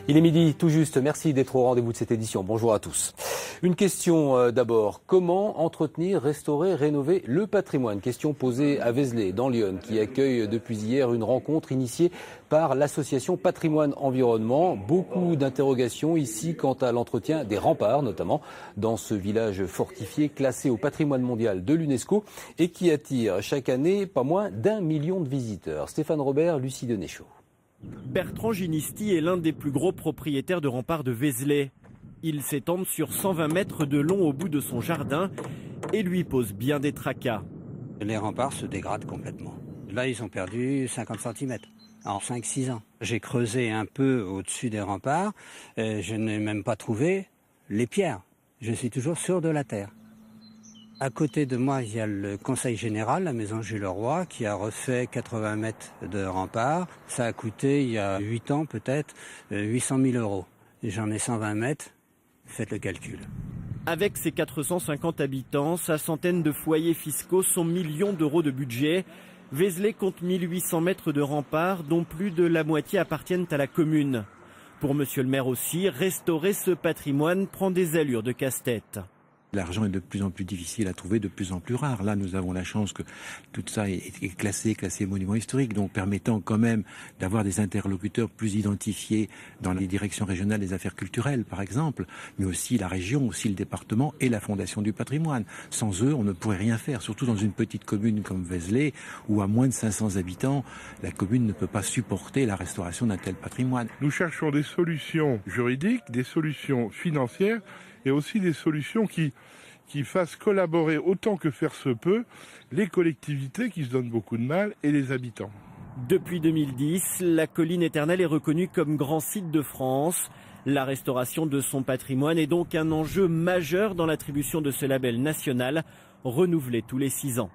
Il est midi tout juste, merci d'être au rendez-vous de cette édition. Bonjour à tous. Une question d'abord, comment entretenir, restaurer, rénover le patrimoine? Question posée à Vézelay, dans l'Yonne, qui accueille depuis hier une rencontre initiée par l'association Patrimoine Environnement. Beaucoup d'interrogations ici quant à l'entretien des remparts, notamment dans ce village fortifié classé au patrimoine mondial de l'UNESCO et qui attire chaque année pas moins d'1 million de visiteurs. Stéphane Robert, Lucie Denéchaud. Bertrand Ginisti est l'un des plus gros propriétaires de remparts de Vézelay. Ils s'étendent sur 120 mètres de long au bout de son jardin et lui posent bien des tracas. Les remparts se dégradent complètement. Là, ils ont perdu 50 cm en 5-6 ans. J'ai creusé un peu au-dessus des remparts. Je n'ai même pas trouvé les pierres. Je suis toujours sur de la terre. À côté de moi, il y a le Conseil général, la maison Jules Leroy, qui a refait 80 mètres de remparts. Ça a coûté, il y a 8 ans peut-être, 800 000 euros. J'en ai 120 mètres, faites le calcul. Avec ses 450 habitants, sa centaine de foyers fiscaux, son million d'euros de budget, Vézelay compte 1800 mètres de remparts, dont plus de la moitié appartiennent à la commune. Pour monsieur le maire aussi, restaurer ce patrimoine prend des allures de casse-tête. L'argent est de plus en plus difficile à trouver, de plus en plus rare. Là, nous avons la chance que tout ça est classé monument historique, donc permettant quand même d'avoir des interlocuteurs plus identifiés dans les directions régionales des affaires culturelles, par exemple, mais aussi la région, aussi le département et la Fondation du patrimoine. Sans eux, on ne pourrait rien faire, surtout dans une petite commune comme Vézelay, où à moins de 500 habitants, la commune ne peut pas supporter la restauration d'un tel patrimoine. Nous cherchons des solutions juridiques, des solutions financières, et aussi des solutions qui fassent collaborer autant que faire se peut les collectivités qui se donnent beaucoup de mal et les habitants. Depuis 2010, la colline éternelle est reconnue comme grand site de France. La restauration de son patrimoine est donc un enjeu majeur dans l'attribution de ce label national, renouvelé tous les 6 ans.